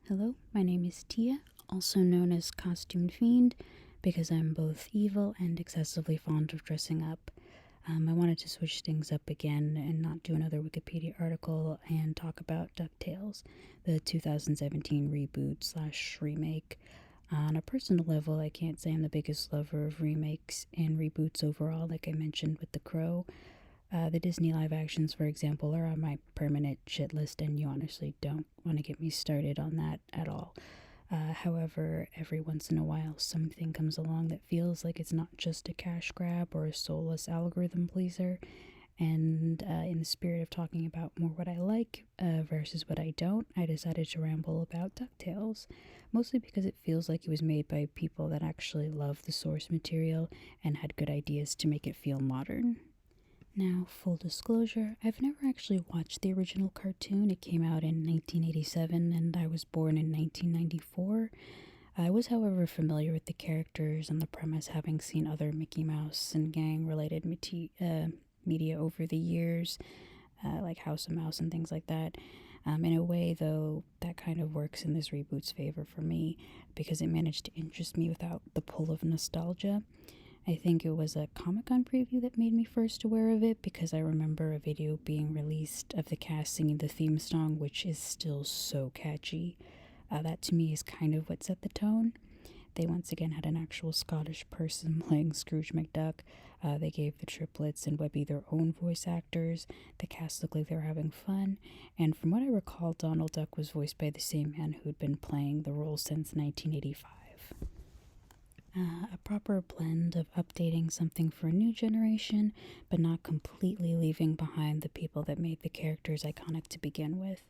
Hello, my name is Tia, also known as Costumed Fiend, because I'm both evil and excessively fond of dressing up. I wanted to switch things up again and not do another Wikipedia article and talk about DuckTales, the 2017 reboot slash remake. On a personal level, I can't say I'm the biggest lover of remakes and reboots overall, like I mentioned with The Crow. The Disney live actions, for example, are on my permanent shit list, and you honestly don't want to get me started on that at all. However, every once in a while, something comes along that feels like it's not just a cash grab or a soulless algorithm pleaser. And in the spirit of talking about more what I like versus what I don't, I decided to ramble about DuckTales, mostly because it feels like it was made by people that actually love the source material and had good ideas to make it feel modern. Now, full disclosure, I've never actually watched the original cartoon. It came out in 1987 and I was born in 1994. I was, however, familiar with the characters and the premise, having seen other Mickey Mouse and gang related media over the years, like House of Mouse and things like that. In a way, though, that kind of works in this reboot's favor for me because it managed to interest me without the pull of nostalgia. I think it was a Comic Con preview that made me first aware of it because I remember a video being released of the cast singing the theme song, which is still so catchy. That to me is kind of what set the tone. They once again had an actual Scottish person playing Scrooge McDuck. They gave the triplets and Webby their own voice actors. The cast looked like they were having fun. And from what I recall, Donald Duck was voiced by the same man who'd been playing the role since 1985. A proper blend of updating something for a new generation, but not completely leaving behind the people that made the characters iconic to begin with.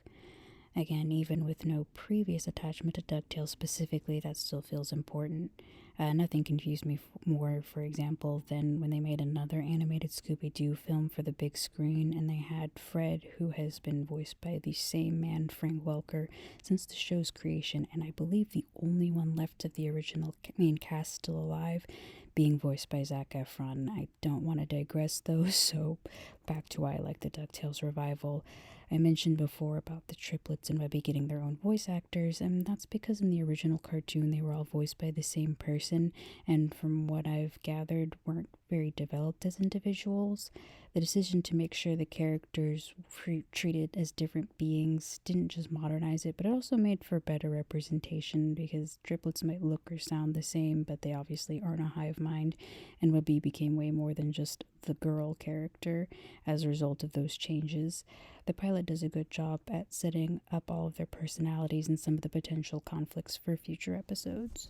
Again, even with no previous attachment to DuckTales specifically, that still feels important. Nothing confused me more, for example, than when they made another animated Scooby Doo film for the big screen and they had Fred, who has been voiced by the same man, Frank Welker, since the show's creation, and I believe the only one left of the original main cast still alive, being voiced by Zac Efron. I don't want to digress though, so back to why I like the DuckTales revival. I mentioned before about the triplets and Webby getting their own voice actors, and that's because in the original cartoon they were all voiced by the same person, and from what I've gathered, weren't very developed as individuals. The decision to make sure the characters were treated as different beings didn't just modernize it, but it also made for better representation because triplets might look or sound the same, but they obviously aren't a hive mind, and Webby became way more than just the girl character as a result of those changes. The pilot does a good job at setting up all of their personalities and some of the potential conflicts for future episodes.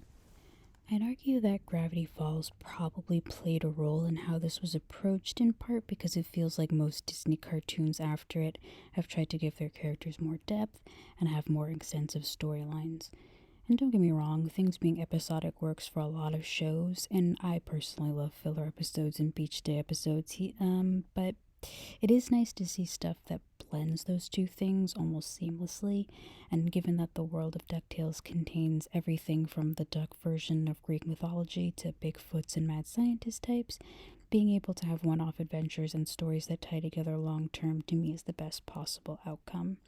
I'd argue that Gravity Falls probably played a role in how this was approached, in part because it feels like most Disney cartoons after it have tried to give their characters more depth and have more extensive storylines. And don't get me wrong, things being episodic works for a lot of shows, and I personally love filler episodes and beach day episodes, but it is nice to see stuff that blends those two things almost seamlessly, and given that the world of DuckTales contains everything from the duck version of Greek mythology to Bigfoots and mad scientist types, being able to have one-off adventures and stories that tie together long-term to me is the best possible outcome.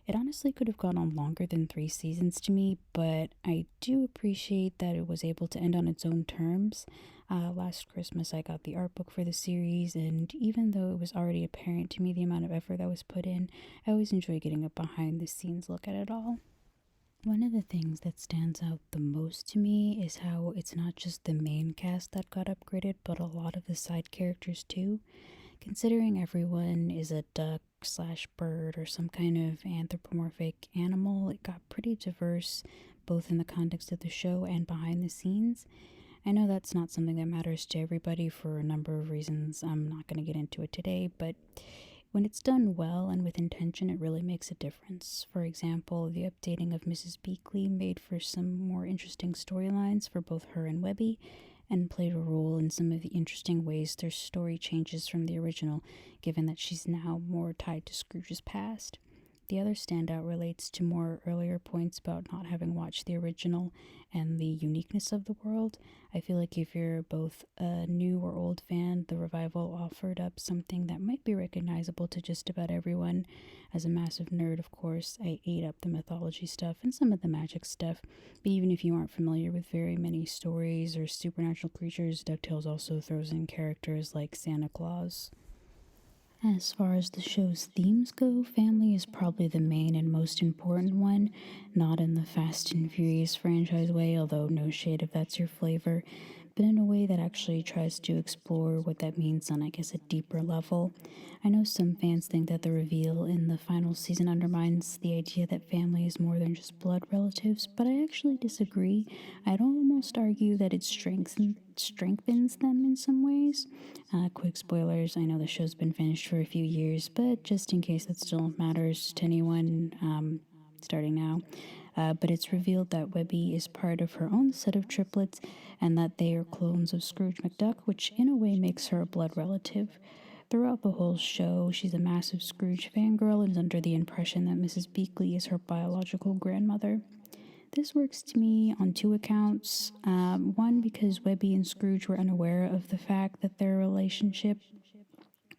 It honestly could have gone on longer than 3 seasons to me, but I do appreciate that it was able to end on its own terms. Last Christmas, I got the art book for the series, and even though it was already apparent to me the amount of effort that was put in, I always enjoy getting a behind the scenes look at it all. One of the things that stands out the most to me is how it's not just the main cast that got upgraded, but a lot of the side characters too. Considering everyone is a duck slash bird or some kind of anthropomorphic animal, it got pretty diverse both in the context of the show and behind the scenes. I know that's not something that matters to everybody for a number of reasons. I'm not going to get into it today, but when it's done well and with intention, it really makes a difference. For example, the updating of Mrs. Beakley made for some more interesting storylines for both her and Webby, and played a role in some of the interesting ways their story changes from the original, given that she's now more tied to Scrooge's past. the other standout relates to more earlier points about not having watched the original and the uniqueness of the world. I feel like if you're both a new or old fan, the revival offered up something that might be recognizable to just about everyone. As a massive nerd, of course, I ate up the mythology stuff and some of the magic stuff, but even if you aren't familiar with very many stories or supernatural creatures, DuckTales also throws in characters like Santa Claus. As far as the show's themes go, family is probably the main and most important one, not in the Fast and Furious franchise way, although no shade if that's your flavor, but in a way that actually tries to explore what that means on, I guess, a deeper level. I know some fans think that the reveal in the final season undermines the idea that family is more than just blood relatives, but I actually disagree. I'd almost argue that it strengthens them in some ways. Quick spoilers, I know the show's been finished for a few years, but just in case that still matters to anyone starting now. But it's revealed that Webby is part of her own set of triplets and that they are clones of Scrooge McDuck, which in a way makes her a blood relative. Throughout the whole show, she's a massive Scrooge fangirl and is under the impression that Mrs. Beakley is her biological grandmother. This works to me on two accounts. One, because Webby and Scrooge were unaware of the fact that their relationship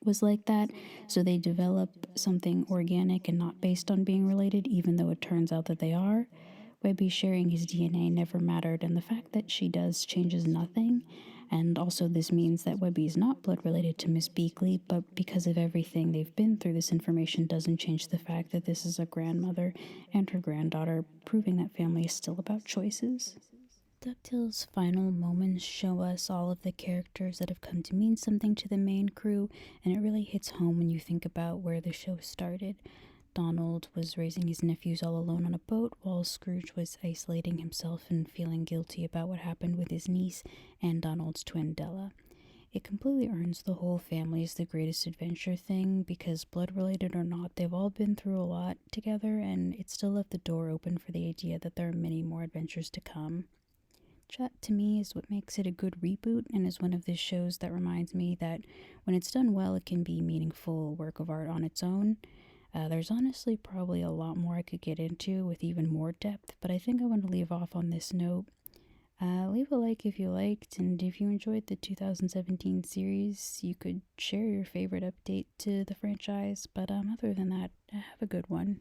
was like that, so they develop something organic and not based on being related, even though it turns out that they are. Webby sharing his DNA never mattered, and the fact that she does changes nothing. And also, this means that Webby is not blood related to Miss Beakley, but because of everything they've been through, this information doesn't change the fact that this is a grandmother and her granddaughter, proving that family is still about choices. DuckTales' final moments show us all of the characters that have come to mean something to the main crew, and it really hits home when you think about where the show started. Donald was raising his nephews all alone on a boat, while Scrooge was isolating himself and feeling guilty about what happened with his niece and Donald's twin Della. It completely earns the whole family's the greatest adventure thing because, blood related or not, they've all been through a lot together, and it still left the door open for the idea that there are many more adventures to come. That to me is what makes it a good reboot and is one of the shows that reminds me that when it's done well, it can be a meaningful work of art on its own. There's honestly probably a lot more I could get into with even more depth, but I think I want to leave off on this note. Leave a like if you liked, and if you enjoyed the 2017 series, you could share your favorite update to the franchise. But other than that, have a good one.